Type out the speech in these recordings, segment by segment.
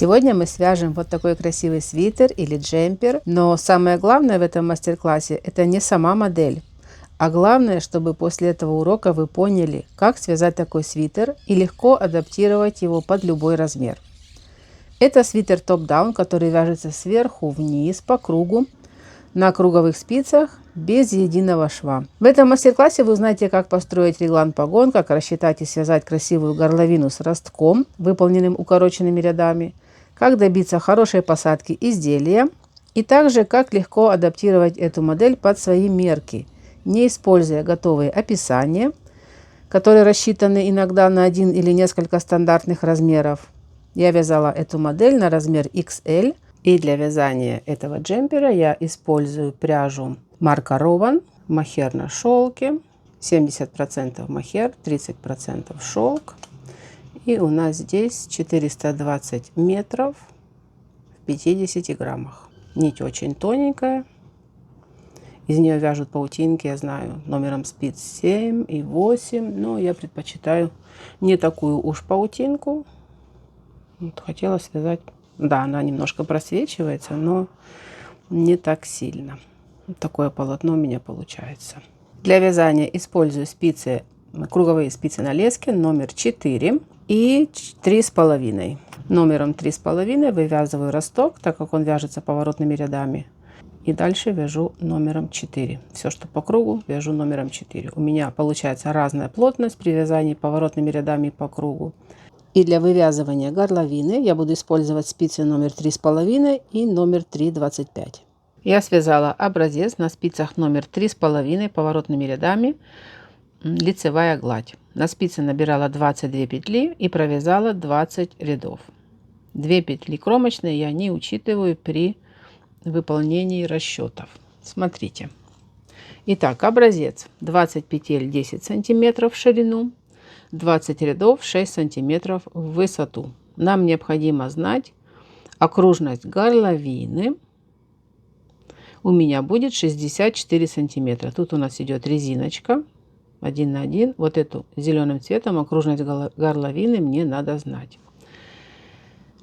Сегодня мы свяжем вот такой красивый свитер или джемпер, но самое главное в этом мастер-классе это не сама модель, а главное, чтобы после этого урока вы поняли, как связать такой свитер и легко адаптировать его под любой размер. Это свитер топ-даун, который вяжется сверху вниз по кругу на круговых спицах без единого шва. В этом мастер-классе вы узнаете, как построить реглан-погон, как рассчитать и связать красивую горловину с ростком, выполненным укороченными рядами, как добиться хорошей посадки изделия и также как легко адаптировать эту модель под свои мерки, не используя готовые описания, которые рассчитаны иногда на один или несколько стандартных размеров. Я вязала эту модель на размер XL. И для вязания этого джемпера я использую пряжу марка Rowan, мохер на шелке, 70% мохер, 30% шелк. И у нас здесь 420 метров в 50 граммах. Нить очень тоненькая. Из нее вяжут паутинки, я знаю, номером спиц 7 и 8. Но я предпочитаю не такую уж паутинку. Вот, хотела связать. Да, она немножко просвечивается, но не так сильно. Вот такое полотно у меня получается. Для вязания использую спицы, круговые спицы на леске номер 4 и 3,5. Номером 3,5 вывязываю росток, так как он вяжется поворотными рядами. И дальше вяжу номером 4. Все, что по кругу, вяжу номером 4. У меня получается разная плотность при вязании поворотными рядами по кругу. И для вывязывания горловины я буду использовать спицы номер 3,5 и номер 3,25. Я связала образец на спицах номер 3,5 поворотными рядами, лицевая гладь. На спице набирала 22 петли и провязала 20 рядов. 2 петли кромочные я не учитываю при выполнении расчетов. Смотрите. Итак, образец 20 петель 10 сантиметров в ширину. 20 рядов 6 сантиметров в высоту. Нам необходимо знать окружность горловины. У меня будет 64 сантиметра. Тут у нас идет резиночка 1 на 1. Вот эту зеленым цветом окружность горловины мне надо знать.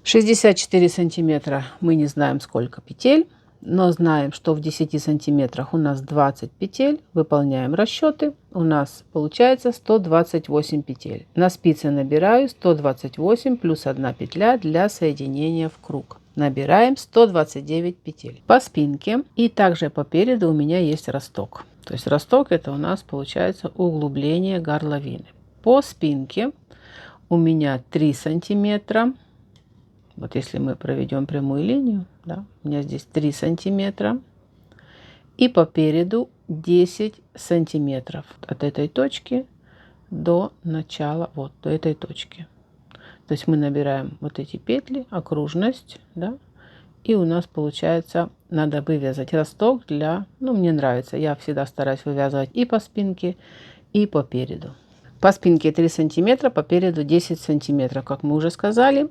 64 сантиметра мы не знаем сколько петель, но знаем, что в 10 сантиметрах у нас 20 петель. Выполняем расчеты. У нас получается 128 петель. На спице набираю 128 плюс 1 петля для соединения в круг. Набираем 129 петель. По спинке и также по переду у меня есть росток. То есть росток это у нас получается углубление горловины. По спинке у меня 3 сантиметра. Вот если мы проведем прямую линию, да, у меня здесь 3 сантиметра. И по переду 10 сантиметров от этой точки до начала, вот до этой точки. То есть мы набираем вот эти петли, окружность, да, и у нас получается, надо вывязать росток для, ну мне нравится, я всегда стараюсь вывязывать и по спинке, и по переду. По спинке 3 сантиметра, по переду 10 сантиметров, как мы уже сказали.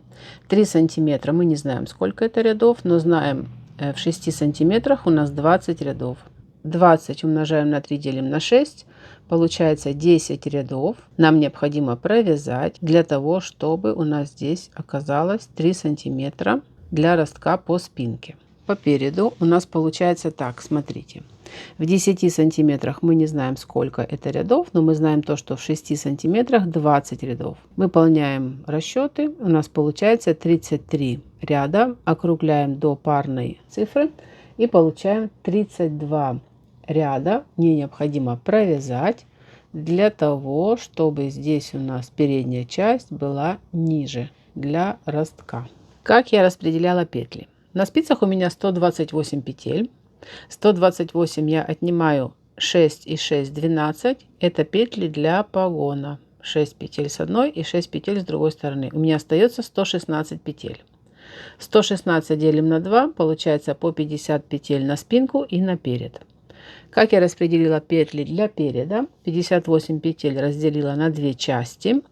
3 сантиметра мы не знаем, сколько это рядов, но знаем, в 6 сантиметрах у нас 20 рядов. 20 умножаем на 3, делим на 6, получается 10 рядов. Нам необходимо провязать для того, чтобы у нас здесь оказалось 3 сантиметра для ростка по спинке. По переду у нас получается так, смотрите. В 10 сантиметрах мы не знаем, сколько это рядов, но мы знаем то, что в 6 сантиметрах 20 рядов. Выполняем расчеты. У нас получается 33 ряда. Округляем до парной цифры и получаем 32 ряда. Мне необходимо провязать для того, чтобы здесь у нас передняя часть была ниже для ростка. Как я распределяла петли? На спицах у меня 128 петель. 128 я отнимаю 6 и 6 12. Это петли для погона. 6 петель с одной и 6 петель с другой стороны. У меня остается 116 петель. 116 делим на 2, получается по 50 петель на спинку и на перед. Как я распределила петли для переда? 58 петель разделила на 2 части.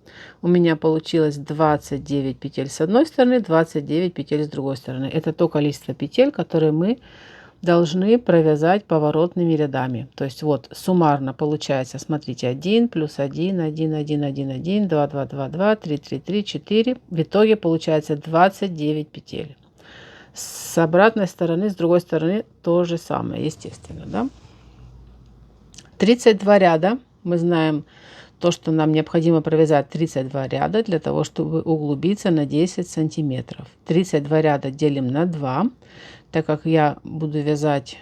У меня получилось 29 петель с одной стороны, 29 петель с другой стороны. Это то количество петель, которые мы должны провязать поворотными рядами. То есть вот суммарно получается, смотрите, 1 плюс 1, 1, 1, 1, 1, 2, 2, 2, 2, 3, 3, 3, 4. В итоге получается 29 петель. С обратной стороны, с другой стороны то же самое, естественно, да? 32 ряда. Мы знаем то, что нам необходимо провязать 32 ряда для того, чтобы углубиться на 10 сантиметров. 32 ряда делим на 2, так как я буду вязать,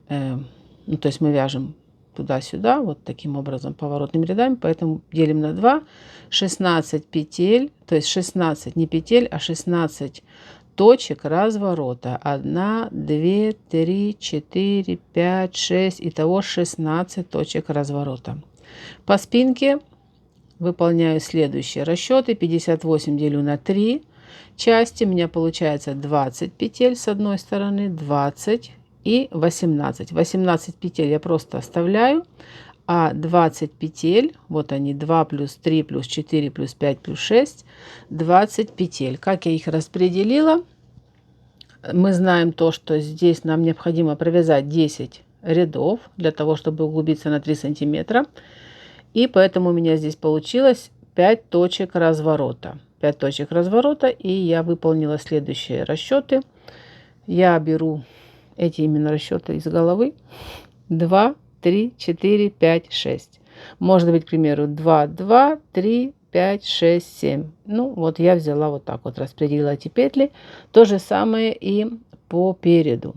ну, то есть мы вяжем туда-сюда, вот таким образом поворотными рядами, поэтому делим на 2, 16 петель, то есть 16 не петель, а 16 точек разворота. 1, 2, 3, 4, 5, 6, итого 16 точек разворота. По спинке выполняю следующие расчеты. 58 делю на 3 части, у меня получается 20 петель с одной стороны, 20 и 18. 18 петель я просто оставляю, а 20 петель, вот они, 2 плюс 3 плюс 4 плюс 5 плюс 6, 20 петель. Как я их распределила? Мы знаем то, что здесь нам необходимо провязать 10 рядов для того, чтобы углубиться на 3 сантиметра. И поэтому у меня здесь получилось 5 точек разворота. 5 точек разворота, и я выполнила следующие расчеты. Я беру эти именно расчеты из головы. 2, 3, 4, 5, 6. Может быть, к примеру, 2, 2, 3, 5, 6, 7. Ну, вот я взяла вот так вот, распределила эти петли. То же самое и по переду.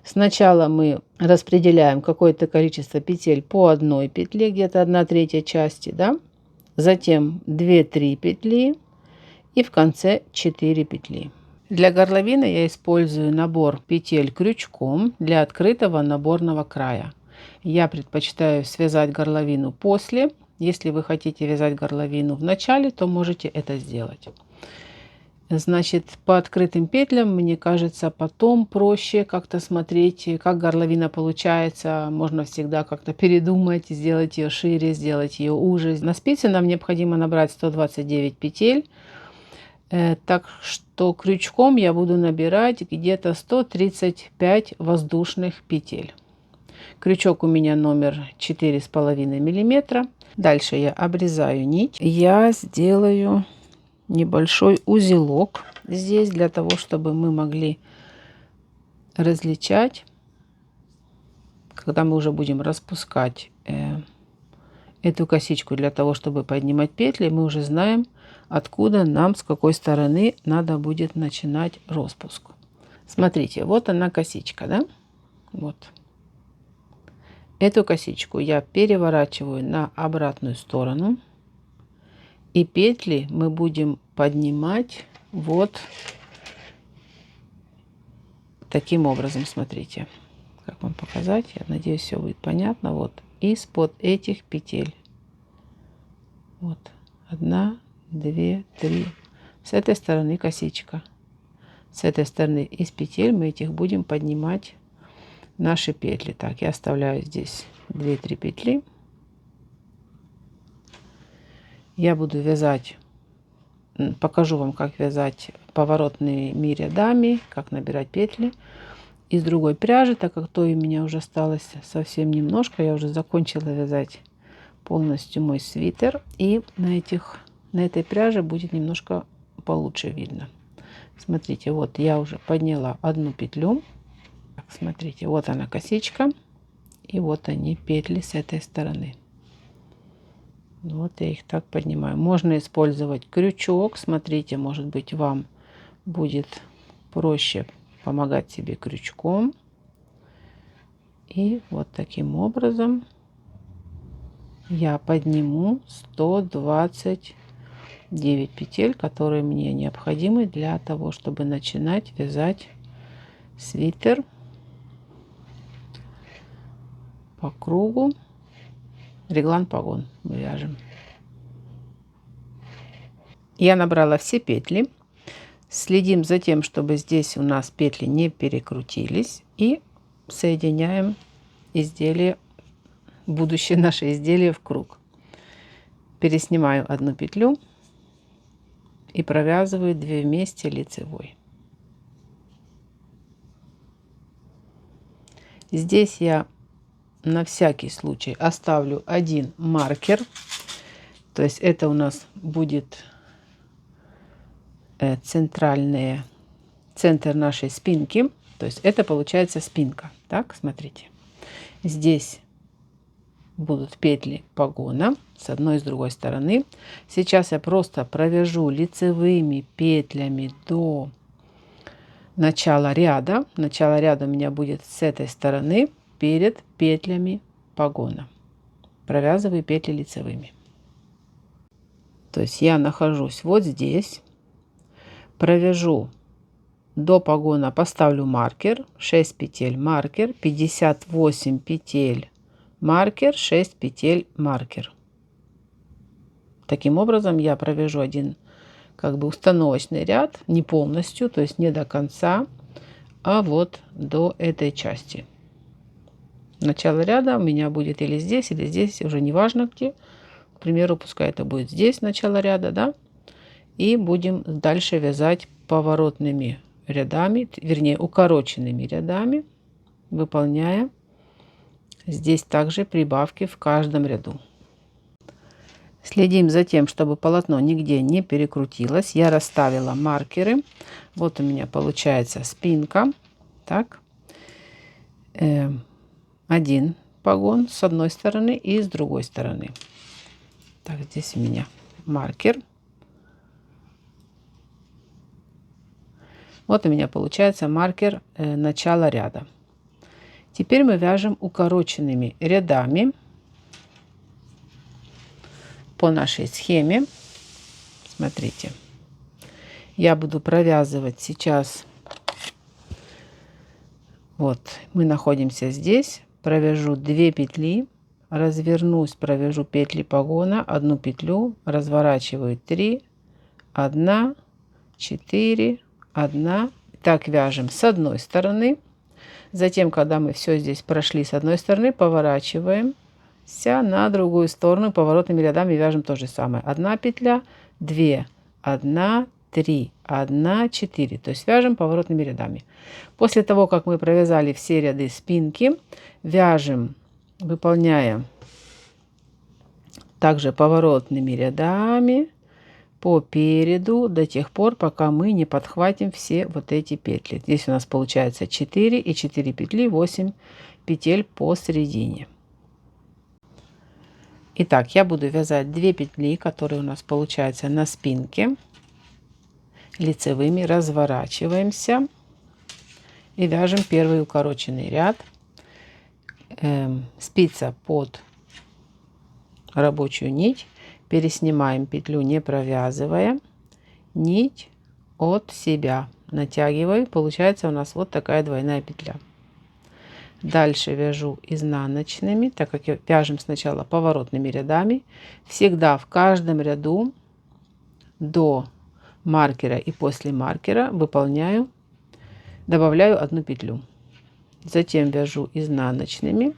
Сначала мы распределяем какое-то количество петель по одной петле, где-то 1/3 части, да? Затем 2-3 петли и в конце 4 петли. Для горловины я использую набор петель крючком для открытого наборного края. Я предпочитаю связать горловину после. Если вы хотите вязать горловину в начале, то можете это сделать. Значит, по открытым петлям, мне кажется, потом проще как-то смотреть, как горловина получается. Можно всегда как-то передумать, сделать ее шире, сделать ее уже. На спице нам необходимо набрать 129 петель. Так что крючком я буду набирать где-то 135 воздушных петель. Крючок у меня номер 4,5 миллиметра. Дальше я обрезаю нить. Я сделаю небольшой узелок здесь для того, чтобы мы могли различать, когда мы уже будем распускать эту косичку для того, чтобы поднимать петли, мы уже знаем, откуда нам, с какой стороны надо будет начинать распуск. Смотрите, вот она косичка, да? Вот. Эту косичку я переворачиваю на обратную сторону. И петли мы будем поднимать вот таким образом. Смотрите, как вам показать. Я надеюсь, все будет понятно. Вот из-под этих петель. Вот 1, 2, 3. С этой стороны косичка. С этой стороны из петель мы этих будем поднимать наши петли. Так, я оставляю здесь 2-3 петли. Я буду вязать, покажу вам, как вязать поворотными рядами, как набирать петли из другой пряжи, так как той у меня уже осталось совсем немножко. Я уже закончила вязать полностью мой свитер. И на этой пряже будет немножко получше видно. Смотрите, вот я уже подняла одну петлю. Так, смотрите, вот она косичка. И вот они петли с этой стороны. Вот я их так поднимаю. Можно использовать крючок. Смотрите, может быть, вам будет проще помогать себе крючком. И вот таким образом я подниму 129 петель, которые мне необходимы для того, чтобы начинать вязать свитер по кругу. Реглан погон мы вяжем. Я набрала все петли. Следим за тем, чтобы здесь у нас петли не перекрутились. И соединяем изделие, будущее наше изделие в круг. Переснимаю одну петлю и провязываю 2 вместе лицевой. Здесь я на всякий случай оставлю один маркер. То есть это у нас будет центр нашей спинки. То есть это получается спинка. Так, смотрите. Здесь будут петли погона с одной и с другой стороны. Сейчас я просто провяжу лицевыми петлями до начала ряда. Начало ряда у меня будет с этой стороны перед петлями погона. Провязываю петли лицевыми. То есть я нахожусь вот здесь, провяжу до погона, поставлю маркер, 6 петель маркер, 58 петель маркер, 6 петель маркер. Таким образом я провяжу один как бы установочный ряд, не полностью, то есть не до конца, а вот до этой части. Начало ряда у меня будет или здесь, уже не важно где. К примеру, пускай это будет здесь начало ряда, да. И будем дальше вязать поворотными рядами, вернее укороченными рядами, выполняя здесь также прибавки в каждом ряду. Следим за тем, чтобы полотно нигде не перекрутилось. Я расставила маркеры. Вот у меня получается спинка. Так. Один погон с одной стороны и с другой стороны. Так, здесь у меня маркер. Вот у меня получается маркер начала ряда. Теперь мы вяжем укороченными рядами по нашей схеме. Смотрите, я буду провязывать сейчас. Вот мы находимся здесь, провяжу 2 петли, развернусь, провяжу петли погона, одну петлю, разворачиваю 3, 1, 4, 1. Так вяжем с одной стороны. Затем, когда мы все здесь прошли с одной стороны, поворачиваемся на другую сторону, поворотными рядами вяжем то же самое. 1 петля, 2, 1, 3, 1, 4. То есть вяжем поворотными рядами. После того, как мы провязали все ряды спинки, вяжем, выполняя также поворотными рядами по переду до тех пор, пока мы не подхватим все вот эти петли. Здесь у нас получается 4 и 4 петли, 8 петель посередине. Итак, я буду вязать 2 петли, которые у нас получаются на спинке, лицевыми, разворачиваемся и вяжем первый укороченный ряд. Спица под рабочую нить. Переснимаем петлю, не провязывая, нить от себя натягиваю. Получается у нас вот такая двойная петля. Дальше вяжу изнаночными, так как вяжем сначала поворотными рядами. Всегда в каждом ряду до маркера и после маркера добавляю одну петлю. Затем вяжу изнаночными.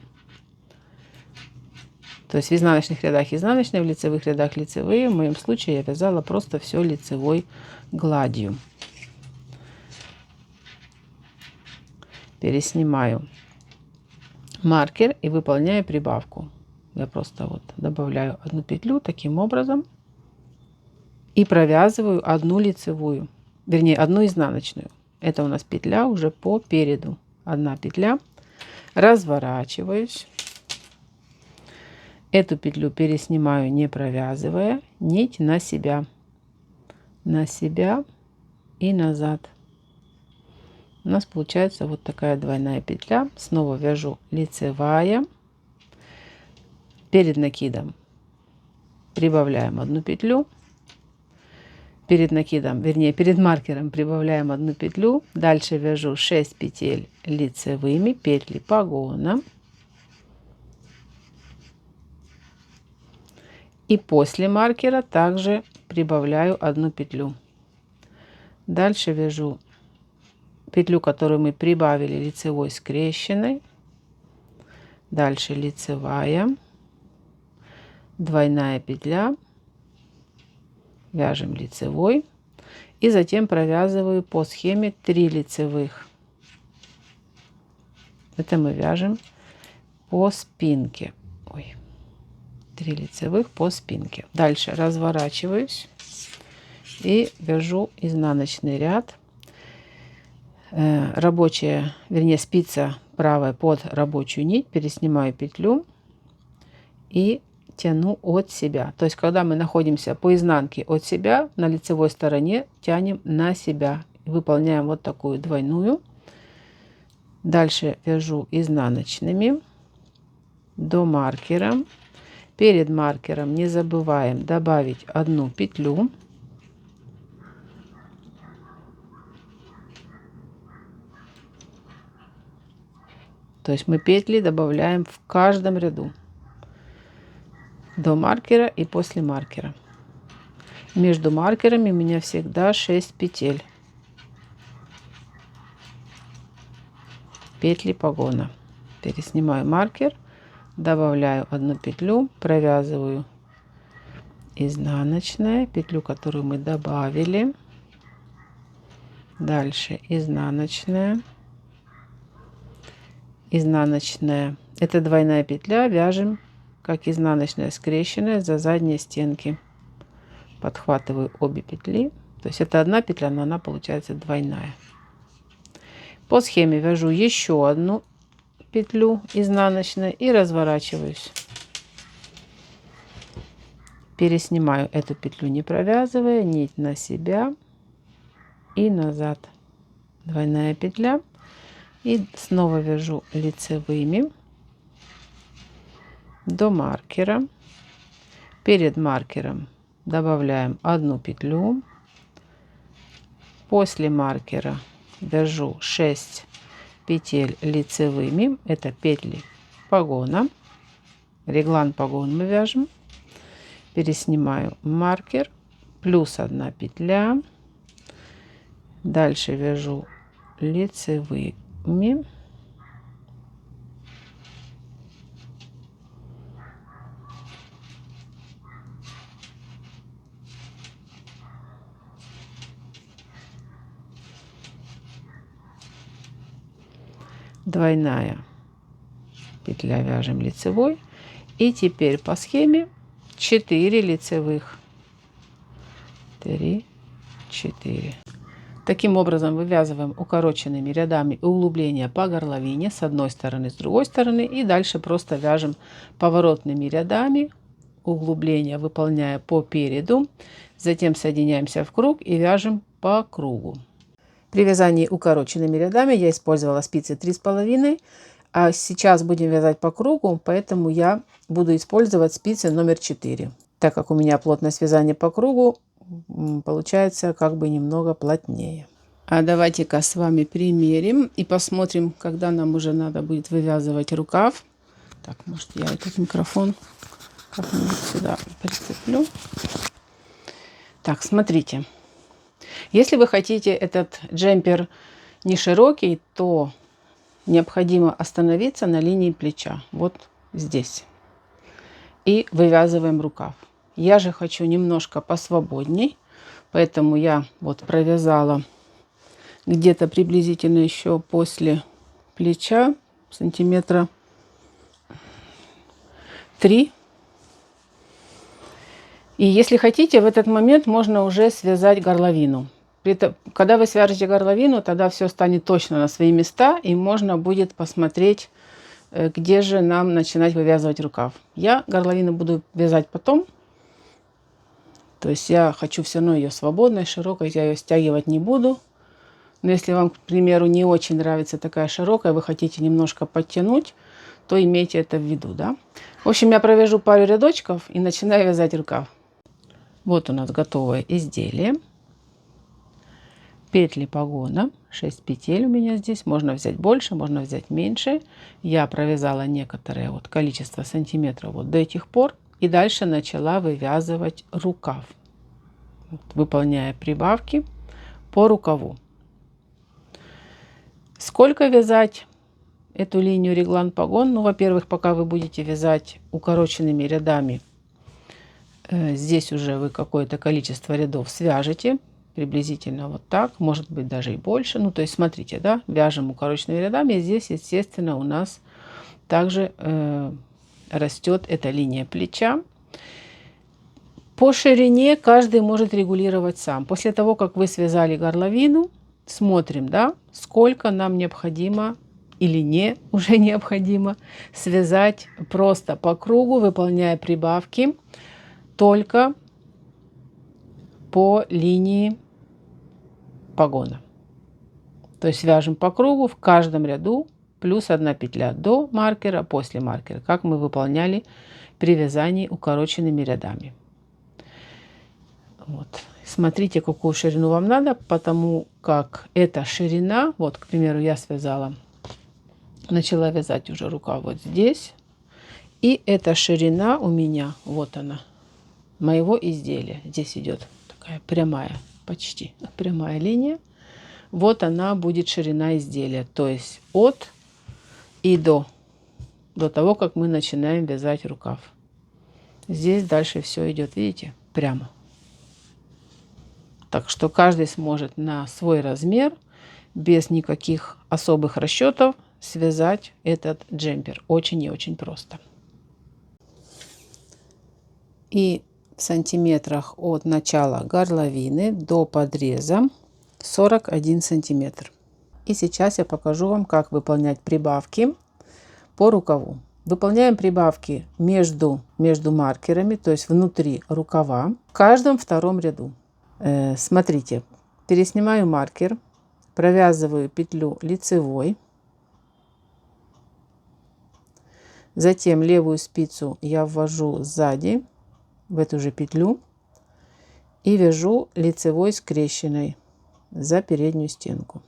То есть в изнаночных рядах изнаночные, в лицевых рядах лицевые. В моем случае я вязала просто все лицевой гладью. Переснимаю маркер и выполняю прибавку. Я просто вот добавляю одну петлю таким образом и провязываю одну лицевую, вернее одну изнаночную. Это у нас петля уже по переду. Одна петля. Разворачиваюсь. Эту петлю переснимаю, не провязывая, нить на себя и назад. У нас получается вот такая двойная петля. Снова вяжу лицевая. Перед накидом прибавляем одну петлю. Перед накидом, вернее, перед маркером прибавляем одну петлю. Дальше вяжу 6 петель лицевыми, петли погона. И после маркера также прибавляю одну петлю. Дальше вяжу петлю, которую мы прибавили лицевой скрещенной. Дальше лицевая, двойная петля, вяжем лицевой и затем провязываю по схеме 3 лицевых. Это мы вяжем по спинке. Ой, 3 лицевых по спинке. Дальше разворачиваюсь и вяжу изнаночный ряд. Рабочая, вернее, спица правая под рабочую нить, переснимаю петлю и тяну от себя. То есть, когда мы находимся по изнанке от себя, на лицевой стороне тянем на себя. Выполняем вот такую двойную. Дальше вяжу изнаночными до маркера. Перед маркером не забываем добавить одну петлю. То есть мы петли добавляем в каждом ряду. До маркера и после маркера. Между маркерами у меня всегда 6 петель. Петли погона. Переснимаю маркер, добавляю одну петлю, провязываю изнаночная, петлю, которую мы добавили. Дальше изнаночная. Изнаночная. Это двойная петля, вяжем как изнаночная скрещенная за задние стенки. Подхватываю обе петли. То есть это одна петля, но она получается двойная. По схеме вяжу еще одну петлю изнаночную и разворачиваюсь. Переснимаю эту петлю, не провязывая, нить на себя и назад. Двойная петля. И снова вяжу лицевыми до маркера. Перед маркером добавляем одну петлю. После маркера вяжу 6 петель лицевыми. Это петли погона. Реглан погон мы вяжем. Переснимаю маркер. Плюс 1 петля. Дальше вяжу лицевыми. Двойная петля вяжем лицевой. И теперь по схеме 4 лицевых. 3, 4. Таким образом вывязываем укороченными рядами углубления по горловине с одной стороны, с другой стороны. И дальше просто вяжем поворотными рядами углубления, выполняя по переду. Затем соединяемся в круг и вяжем по кругу. При вязании укороченными рядами я использовала спицы 3,5, а сейчас будем вязать по кругу, поэтому я буду использовать спицы номер 4, так как у меня плотность вязания по кругу получается как бы немного плотнее. А давайте-ка с вами примерим и посмотрим, когда нам уже надо будет вывязывать рукав. Так, может, я этот микрофон как-нибудь сюда прицеплю. Так, смотрите. Если вы хотите этот джемпер не широкий, то необходимо остановиться на линии плеча. Вот здесь. И вывязываем рукав. Я же хочу немножко посвободней, поэтому я вот провязала где-то приблизительно еще после плеча сантиметра 3. И если хотите, в этот момент можно уже связать горловину. Когда вы свяжете горловину, тогда все станет точно на свои места, и можно будет посмотреть, где же нам начинать вывязывать рукав. Я горловину буду вязать потом. То есть я хочу все равно ее свободной, широкой, я ее стягивать не буду. Но если вам, к примеру, не очень нравится такая широкая, вы хотите немножко подтянуть, то имейте это в виду, да. В общем, я провяжу пару рядочков и начинаю вязать рукав. Вот у нас готовое изделие. Петли погона, 6 петель у меня здесь. Можно взять больше, можно взять меньше. Я провязала некоторое вот количество сантиметров вот до этих пор. И дальше начала вывязывать рукав, вот, выполняя прибавки по рукаву. Сколько вязать эту линию реглан погон? Ну, во-первых, пока вы будете вязать укороченными рядами, здесь уже вы какое-то количество рядов свяжете приблизительно вот так, может быть даже и больше. Ну, то есть смотрите, да, вяжем укороченными рядами. И здесь, естественно, у нас также растет эта линия плеча. По ширине каждый может регулировать сам. После того, как вы связали горловину, смотрим, да, сколько нам необходимо или не уже необходимо связать просто по кругу, выполняя прибавки только по линии погона. То есть вяжем по кругу в каждом ряду плюс 1 петля до маркера, после маркера, как мы выполняли при вязании укороченными рядами. Вот. Смотрите, какую ширину вам надо, потому как эта ширина, вот, к примеру, я связала, начала вязать уже рукав вот здесь, и эта ширина у меня, вот она, моего изделия. Здесь идет такая прямая, почти прямая линия. Вот она будет ширина изделия, то есть от и до того, как мы начинаем вязать рукав. Здесь дальше все идет, видите, прямо. Так что каждый сможет на свой размер, без никаких особых расчетов, связать этот джемпер. Очень и очень просто. И в сантиметрах от начала горловины до подреза 41 сантиметр. И сейчас я покажу вам, как выполнять прибавки по рукаву. Выполняем прибавки между маркерами, то есть внутри рукава, в каждом втором ряду. Смотрите, переснимаю маркер, провязываю петлю лицевой, затем левую спицу я ввожу сзади в эту же петлю и вяжу лицевой скрещенной за переднюю стенку.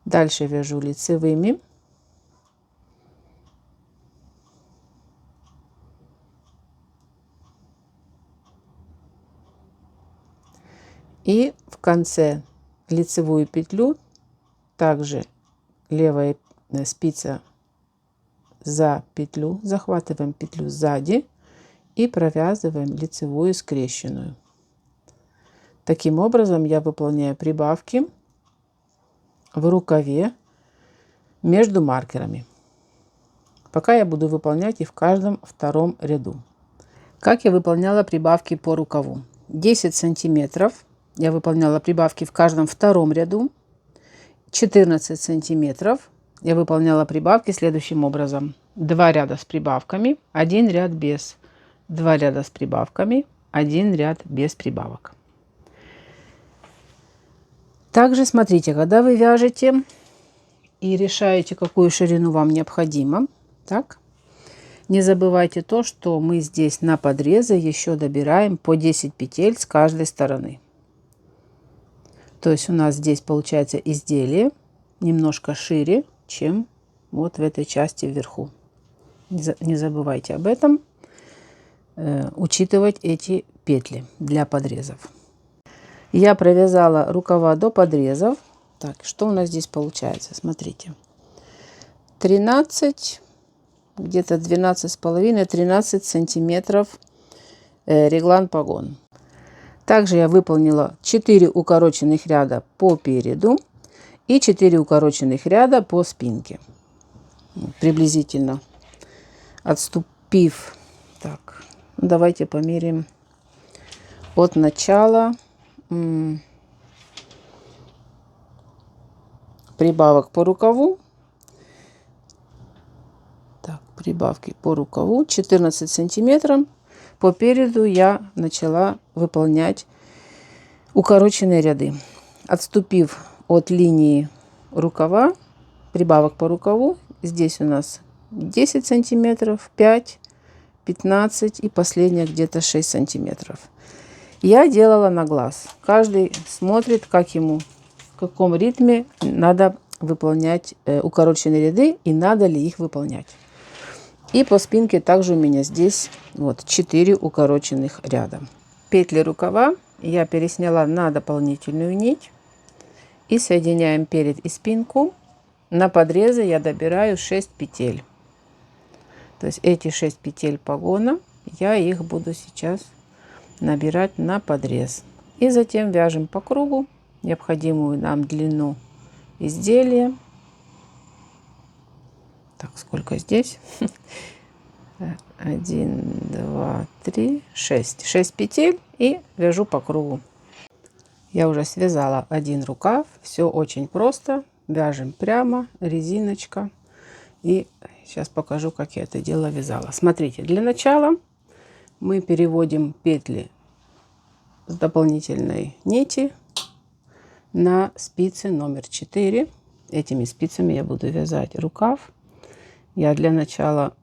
Дальше вяжу лицевыми. И в конце лицевую петлю также левая спица за петлю, захватываем петлю сзади и провязываем лицевую скрещенную. Таким образом я выполняю прибавки в рукаве между маркерами. Пока я буду выполнять и в каждом втором ряду. Как я выполняла прибавки по рукаву? 10 сантиметров я выполняла прибавки в каждом втором ряду. 14 сантиметров я выполняла прибавки следующим образом. 2 ряда с прибавками, 1 ряд без. 2 ряда с прибавками, 1 ряд без прибавок. Также смотрите, когда вы вяжете и решаете, какую ширину вам необходимо, так, не забывайте то, что мы здесь на подрезы еще добираем по 10 петель с каждой стороны. То есть у нас здесь получается изделие немножко шире, чем вот в этой части вверху. Не забывайте об этом, учитывать эти петли для подрезов. Я провязала рукава до подрезов. Так, что у нас здесь получается? Смотрите. 13, где-то 12,5-13 сантиметров реглан погон. Также я выполнила 4 укороченных ряда по переду и 4 укороченных ряда по спинке. Приблизительно отступив. Так, давайте померяем от начала прибавок по рукаву. Так, прибавки по рукаву 14 сантиметров. По переду я начала выполнять укороченные ряды. Отступив от линии рукава, прибавок по рукаву, здесь у нас 10 сантиметров, 5, 15 и последняя где-то 6 сантиметров. Я делала на глаз. Каждый смотрит, как ему, в каком ритме надо выполнять укороченные ряды и надо ли их выполнять. И по спинке также у меня здесь вот 4 укороченных ряда. Петли рукава я пересняла на дополнительную нить. И соединяем перед и спинку. На подрезы я добираю 6 петель. То есть эти 6 петель погона, я их буду сейчас набирать на подрез. И затем вяжем по кругу необходимую нам длину изделия. Так, сколько здесь? 1, 2, 3, 6. 6 петель и вяжу по кругу. Я уже связала один рукав. Все очень просто. Вяжем прямо, резиночка. И сейчас покажу, как я это дело вязала. Смотрите, для начала мы переводим петли с дополнительной нити на спицы номер 4. Этими спицами я буду вязать рукав. Я для начала,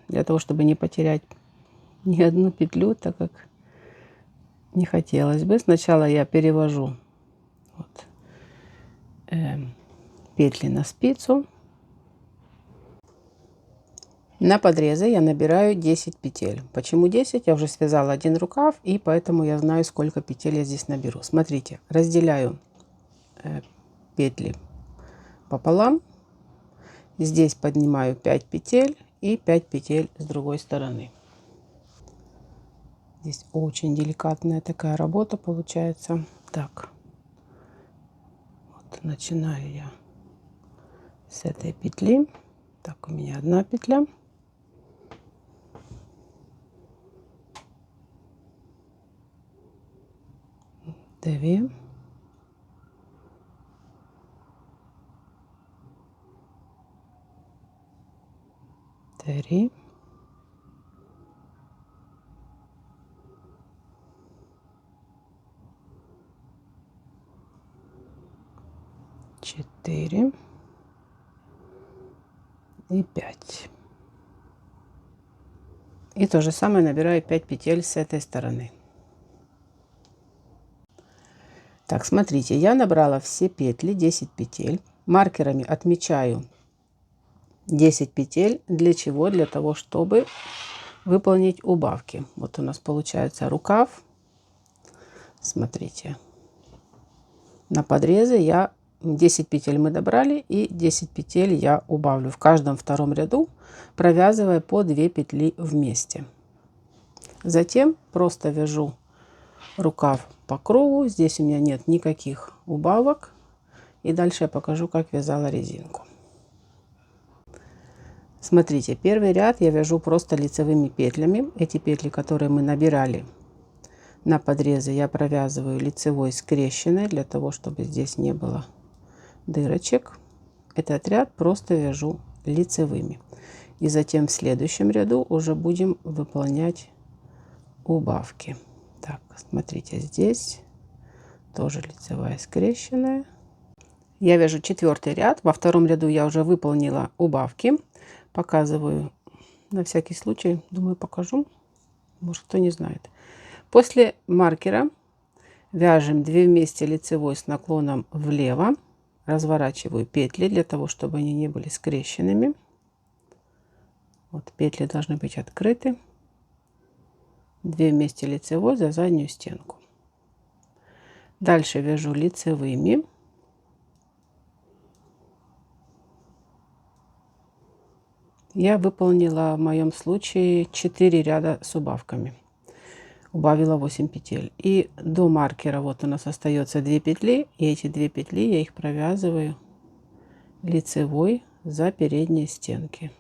для того, чтобы не потерять ни одну петлю, так как не хотелось бы, сначала я перевожу вот, петли на спицу. На подрезы я набираю 10 петель. Почему 10? Я уже связала один рукав, и поэтому я знаю, сколько петель я здесь наберу. Смотрите, разделяю петли пополам. Здесь поднимаю 5 петель и 5 петель с другой стороны. Здесь очень деликатная такая работа получается. Так, вот начинаю я с этой петли. Так, у меня одна петля. Две. Три. 4 и 5. И то же самое набираю 5 петель с этой стороны. Так, смотрите, я набрала все петли, 10 петель. Маркерами отмечаю 10 петель. Для чего? Для того, чтобы выполнить убавки. Вот у нас получается рукав. Смотрите. На подрезы я 10 петель мы добрали, и 10 петель я убавлю в каждом втором ряду, провязывая по 2 петли вместе. Затем просто вяжу рукав по кругу. Здесь у меня нет никаких убавок. И дальше я покажу, как вязала резинку. Смотрите, первый ряд я вяжу просто лицевыми петлями. Эти петли, которые мы набирали на подрезы, я провязываю лицевой скрещенной, для того, чтобы здесь не было дырочек. Этот ряд просто вяжу лицевыми. И затем в следующем ряду уже будем выполнять убавки. Так, смотрите, здесь тоже лицевая скрещенная. Я вяжу 4-й ряд. Во втором ряду я уже выполнила убавки. Показываю на всякий случай. Думаю, покажу. Может, кто не знает. После маркера вяжем 2 вместе лицевой с наклоном влево. Разворачиваю петли для того, чтобы они не были скрещенными. Вот петли должны быть открыты. 2 вместе лицевой за заднюю стенку. Дальше вяжу лицевыми. Я выполнила в моем случае 4 ряда с убавками. Убавила 8 петель. И до маркера вот у нас остается 2 петли. И эти 2 петли я их провязываю лицевой за передние стенки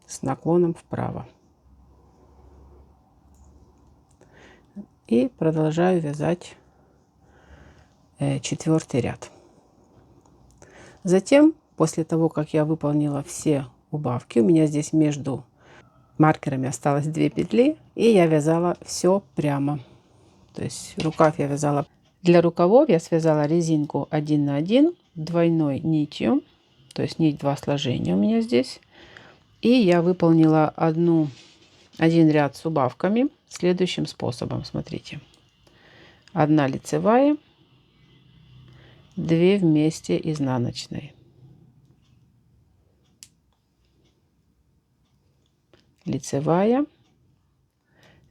с наклоном вправо. И продолжаю вязать 4-й ряд. Затем, после того, как я выполнила все убавки, у меня здесь между маркерами осталось 2 петли, и я вязала все прямо. То есть рукав я вязала. Для рукавов я связала резинку 1 на 1 двойной нитью, то есть нить 2 сложения у меня здесь. И я выполнила один ряд с убавками следующим способом. Смотрите. 1 лицевая, 2 вместе изнаночной. Лицевая,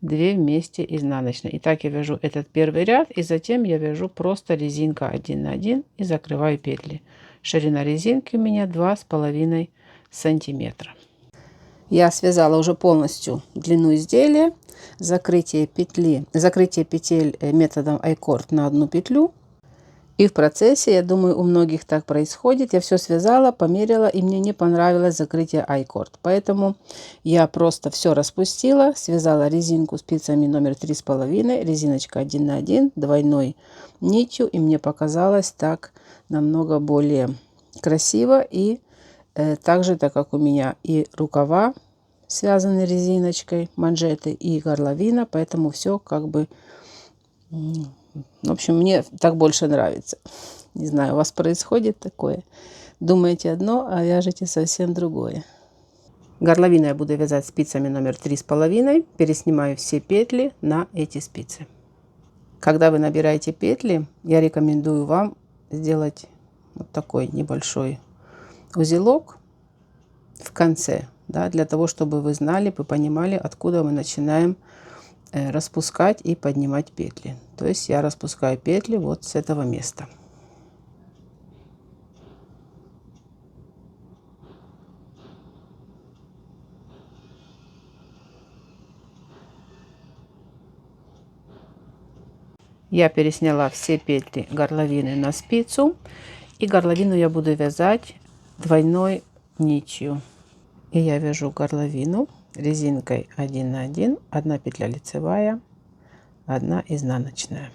2 вместе изнаночной. И так я вяжу этот первый ряд, и затем я вяжу просто резинка 1 на 1 и закрываю петли. Ширина резинки у меня 2,5 сантиметра. Я связала уже полностью длину изделия. закрытие петель методом I-cord на одну петлю. И в процессе, я думаю, у многих так происходит. Я все связала, померила, и мне не понравилось закрытие I-cord. Поэтому я просто все распустила, связала резинку спицами номер 3,5, резиночка 1 на 1, двойной нитью. И мне показалось так намного более красиво. И также, так как у меня и рукава связаны резиночкой, манжеты и горловина, поэтому все как бы... В общем, мне так больше нравится. Не знаю, у вас происходит такое? Думаете одно, а вяжете совсем другое. Горловину я буду вязать спицами номер 3,5. Переснимаю все петли на эти спицы. Когда вы набираете петли, я рекомендую вам сделать вот такой небольшой узелок в конце, да, для того, чтобы вы знали, вы понимали, откуда мы начинаем распускать и поднимать петли. То есть я распускаю петли вот с этого места. Я пересняла все петли горловины на спицу, и горловину я буду вязать двойной нитью. И я вяжу горловину резинкой 1 на 1, 1 петля лицевая, 1 изнаночная.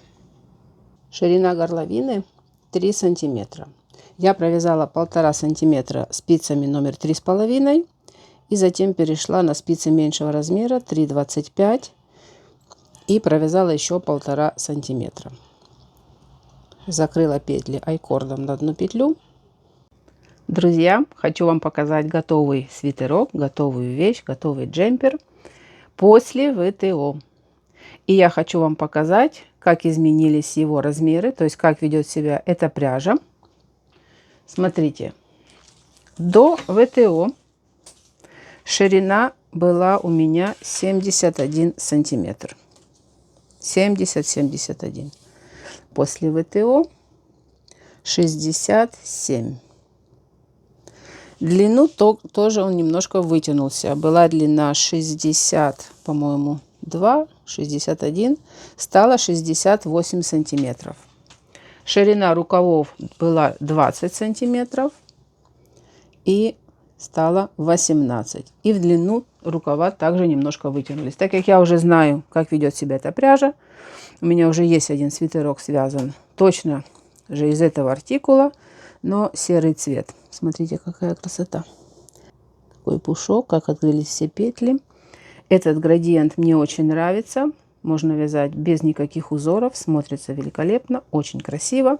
Ширина горловины 3 сантиметра. Я провязала 1,5 сантиметра спицами номер 3,5 и затем перешла на спицы меньшего размера 3,25 и провязала еще 1,5 сантиметра. Закрыла петли I-кordом на одну петлю. Друзья, хочу вам показать готовый свитерок, готовую вещь, готовый джемпер после ВТО. И я хочу вам показать, как изменились его размеры, то есть как ведет себя эта пряжа. Смотрите, до ВТО ширина была у меня 71 сантиметр. 70-71. После ВТО 67. Длину тоже он немножко вытянулся. Была длина 60, по-моему, 2, 61, стало 68 сантиметров. Ширина рукавов была 20 сантиметров и стало 18. И в длину рукава также немножко вытянулись. Так как я уже знаю, как ведет себя эта пряжа, у меня уже есть один свитерок связан точно же из этого артикула, но серый цвет. Смотрите, какая красота. Какой пушок, как открылись все петли. Этот градиент мне очень нравится. Можно вязать без никаких узоров. Смотрится великолепно, очень красиво.